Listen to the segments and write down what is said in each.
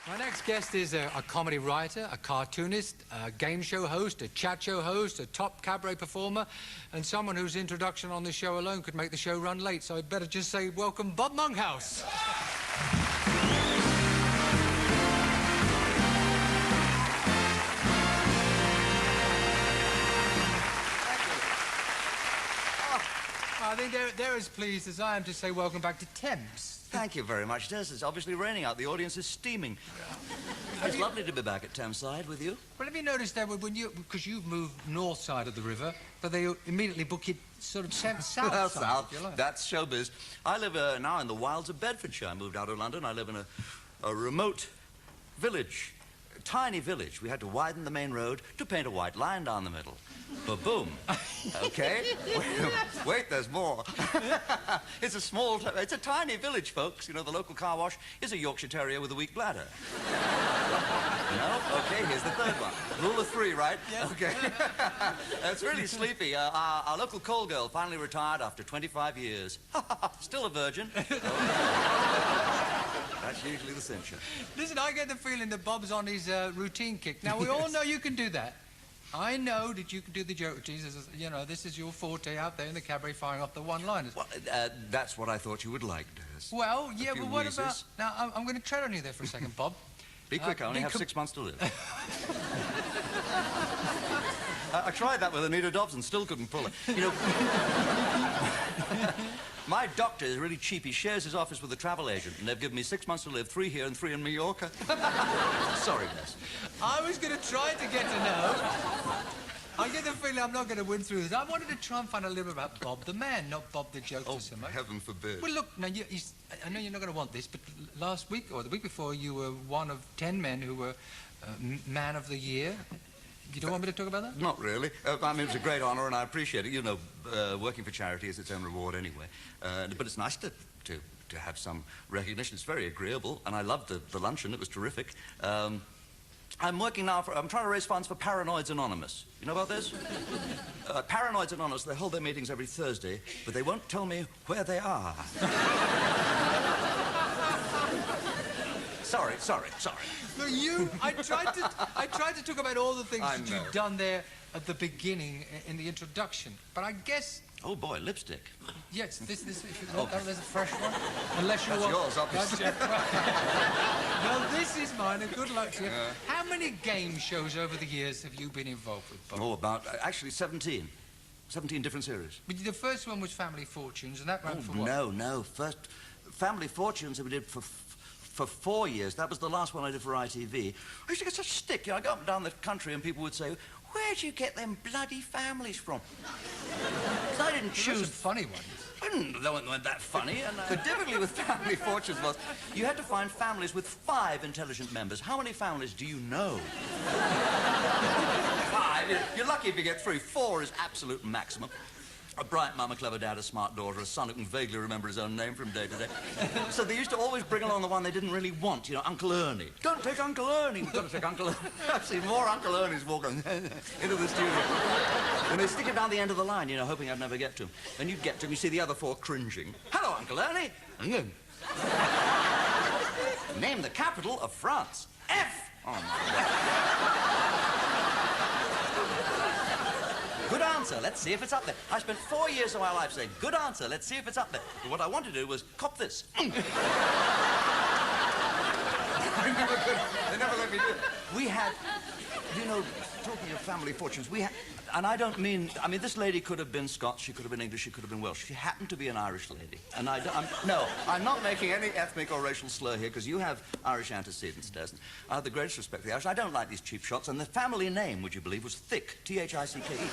My next guest is a comedy writer, a cartoonist, a game show host, a chat show host, a top cabaret performer, and someone whose introduction on this show alone could make the show run late. So I'd better just say welcome, Bob Monkhouse. I think they're as pleased as I am to say welcome back to Thames. Thank you very much, Des. It's obviously raining out. The audience is steaming. It's lovely to be back at Thameside with you. Well, have you noticed that when you... Because you've moved north side of the river, but they immediately book it sort of south side. South. That's showbiz. I live now in the wilds of Bedfordshire. I moved out of London. I live in a remote village. A tiny village. We had to widen the main road to paint a white line down the middle. Ba-boom. Okay? Wait, there's more. It's a tiny village, folks. You know, the local car wash is a Yorkshire Terrier with a weak bladder. No? Okay, here's the third one. Rule of three, right? Yes. Okay. It's really sleepy. Our local call girl finally retired after 25 years. Still a virgin. That's usually the cincher. Listen, I get the feeling that Bob's on his routine kick. Now, we all know you can do that. I know that you can do the joke. Jesus, you know, this is your forte out there in the cabaret firing off the one-liners. Well, that's what I thought you would like, Des. Well, yeah, but what about... Now, I'm going to tread on you there for a second, Bob. Be quick, I only have 6 months to live. I tried that with Anita Dobson, still couldn't pull it. You know... My doctor is really cheap. He shares his office with a travel agent, and they've given me 6 months to live, 3 here and 3 in Mallorca. Sorry, Des. I was going to try to get to know. I get the feeling I'm not going to win through this. I wanted to try and find a little bit about Bob the man, not Bob the jokester so much. Heaven forbid. Well, look, now, I know you're not going to want this, but last week, or the week before, you were one of 10 men who were Man of the Year. You don't want me to talk about that? Not really. I mean, it's a great honour, and I appreciate it. You know, working for charity is its own reward anyway. But it's nice to have some recognition. It's very agreeable, and I loved the luncheon. It was terrific. I'm working now I'm trying to raise funds for Paranoids Anonymous. You know about this? Paranoids Anonymous, they hold their meetings every Thursday, but they won't tell me where they are. Sorry. Look, I tried to talk about all the things that you've done there at the beginning in the introduction, but I guess... Oh, boy, lipstick. Yes, this there's a fresh one. Unless you want... yours, obviously. Well, this is mine, and good luck to you. How many game shows over the years have you been involved with, Bob? Oh, about, actually, 17. 17 different series. But the first one was Family Fortunes, and that ran for what? No. First, Family Fortunes we did for 4 years. That was the last one I did for ITV. I used to get such stick. You know, I go up and down the country and people would say, where'd you get them bloody families from? Because I didn't choose... Those are funny ones. They weren't that funny. And the difficulty with Family Fortunes was you had to find families with 5 intelligent members. How many families do you know? 5. You're lucky if you get 3. 4 is absolute maximum. A bright mum, a clever dad, a smart daughter, a son who can vaguely remember his own name from day to day. So they used to always bring along the one they didn't really want, you know, Uncle Ernie. Don't take Uncle Ernie. We've got to take Uncle Ernie. I've seen more Uncle Ernies walking into the studio. And they stick him down the end of the line, you know, hoping I'd never get to him. And you'd get to him, you see the other 4 cringing. Hello, Uncle Ernie. Name the capital of France. F. Oh, my God. Good answer, let's see if it's up there. I spent 4 years of my life saying, good answer, let's see if it's up there. But what I wanted to do was cop this. They never let me do it. We had, you know, talking of Family Fortunes, we had, and I don't mean, this lady could have been Scots, she could have been English, she could have been Welsh. She happened to be an Irish lady. And I'm not making any ethnic or racial slur here, because you have Irish antecedents, Des. I have the greatest respect for the Irish. I don't like these cheap shots, and the family name, would you believe, was Thick, T-H-I-C-K-E.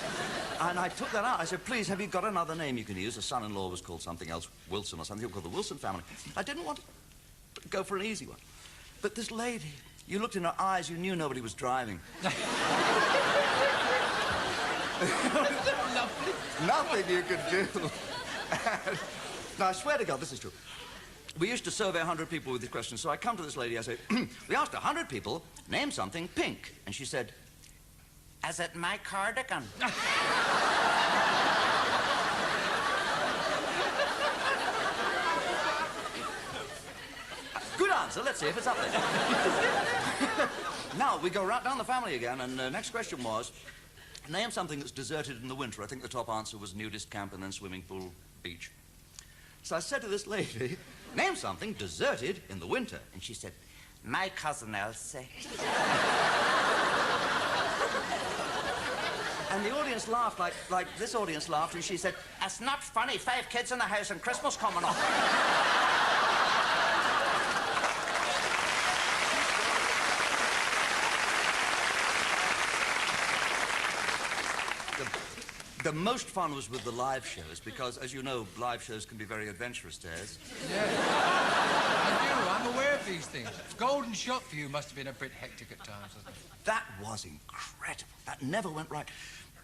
And I took that out. I said, please, have you got another name you can use? A son-in-law was called something else, Wilson or something, called the Wilson family. I didn't want to go for an easy one. But this lady, you looked in her eyes, you knew nobody was driving. Nothing you could do. Now, I swear to God, this is true. We used to survey 100 people with this question, so I come to this lady, I say, we asked 100 people, name something pink. And she said, is it my cardigan? Good answer, let's see if it's up there. Now, we go right down the family again, and the next question was, name something that's deserted in the winter. I think the top answer was nudist camp and then swimming pool, beach. So I said to this lady, name something deserted in the winter. And she said, my cousin Elsie. And the audience laughed like this audience laughed, and she said, that's not funny, 5 kids in the house and Christmas coming up. The most fun was with the live shows, because, as you know, live shows can be very adventurous, Des. Yeah, I do. I'm aware of these things. Golden Shot for you must have been a bit hectic at times, hasn't it? That was incredible. That never went right.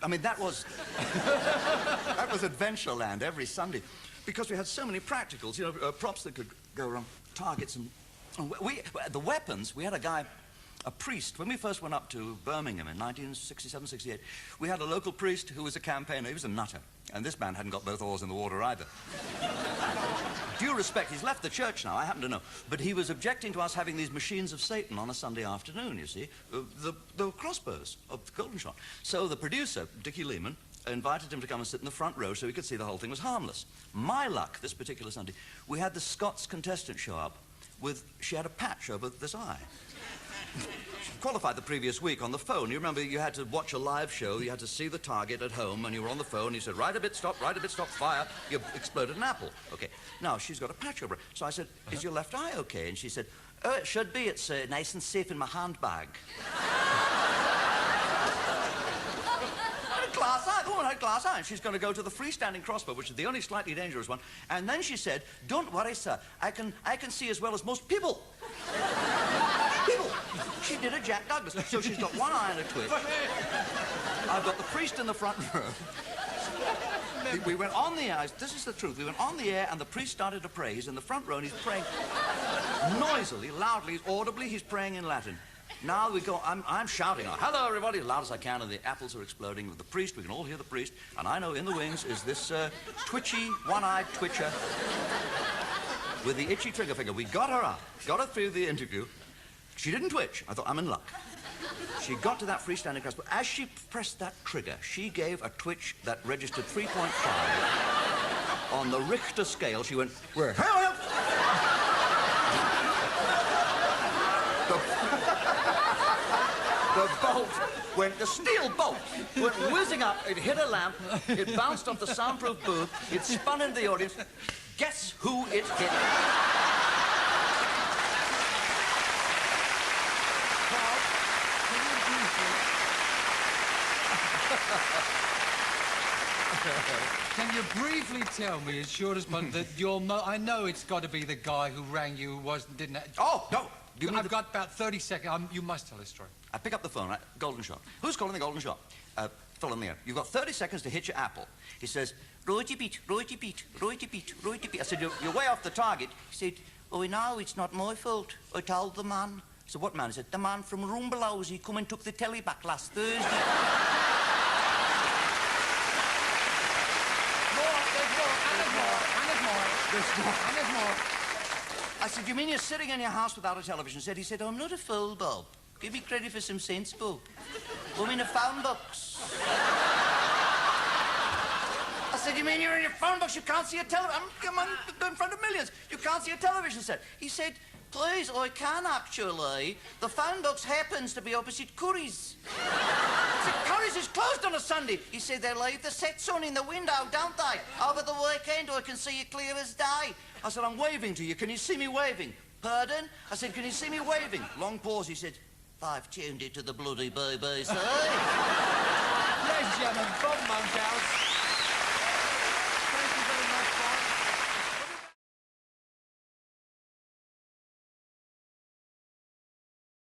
I mean, that was... that was Adventureland every Sunday, because we had so many practicals, you know, props that could go wrong, targets, and the weapons, we had a guy... a priest. When we first went up to Birmingham in 1967, 68, we had a local priest who was a campaigner. He was a nutter. And this man hadn't got both oars in the water either. Due respect, he's left the church now, I happen to know. But he was objecting to us having these machines of Satan on a Sunday afternoon, you see. The crossbows of the Golden Shot. So the producer, Dickie Lehman, invited him to come and sit in the front row so he could see the whole thing was harmless. My luck, this particular Sunday, we had the Scots contestant show up with... she had a patch over this eye. She qualified the previous week on the phone. You remember you had to watch a live show, you had to see the target at home, and you were on the phone, you said, right a bit, stop, fire. You exploded an apple. Okay. Now, she's got a patch over it. So I said, is your left eye okay? And she said, oh, it should be. It's nice and safe in my handbag. Glass eye. The woman had glass eye, and she's going to go to the freestanding crossbow, which is the only slightly dangerous one. And then she said, don't worry, sir. I can see as well as most people. People. She did a Jack Douglas. So she's got one eye and a twitch. I've got the priest in the front row. We went on the air. This is the truth. We went on the air, and the priest started to pray. He's in the front row, and he's praying noisily, loudly, audibly. He's praying in Latin. Now we go, I'm shouting out, hello, everybody, as loud as I can, and the apples are exploding with the priest. We can all hear the priest. And I know in the wings is this twitchy, one-eyed twitcher with the itchy trigger finger. We got her up, got her through the interview. She didn't twitch. I thought, I'm in luck. She got to that freestanding crossbow. As she pressed that trigger, she gave a twitch that registered 3.5. On the Richter scale, she went, where? The bolt went, the steel bolt went whizzing up. It hit a lamp. It bounced off the soundproof booth. It spun into the audience. Guess who it hit? Can you briefly tell me, as short as possible, that I know it's got to be the guy who rang you who didn't... Oh, no. I've got about 30 seconds. You must tell this story. I pick up the phone, right? Golden Shot. Who's calling the Golden Shot? Fill in the air. You've got 30 seconds to hit your apple. He says, righty beat, righty beat, righty beat, righty beat. I said, you're way off the target. He said, oh, no, it's not my fault. I told the man. I said, what man? He said, the man from Rumbelows. He come and took the telly back last Thursday. There's more. I said, you mean you're sitting in your house without a television set? He said, I'm not a fool, Bob. Give me credit for some sense, Bob. I'm in a phone box. I said, you mean you're in your phone box? You can't see a television. I'm in front of millions. You can't see a television set. He said, please, I can actually. The phone box happens to be opposite Curry's. I said, Curry's is closed on a Sunday. He said, they leave the sets on in the window, don't they? Over the weekend, I can see you clear as day. I said, I'm waving to you. Can you see me waving? Pardon? I said, can you see me waving? Long pause. He said, I've tuned it to the bloody BBC. Ladies and gentlemen, Bob Monkhouse.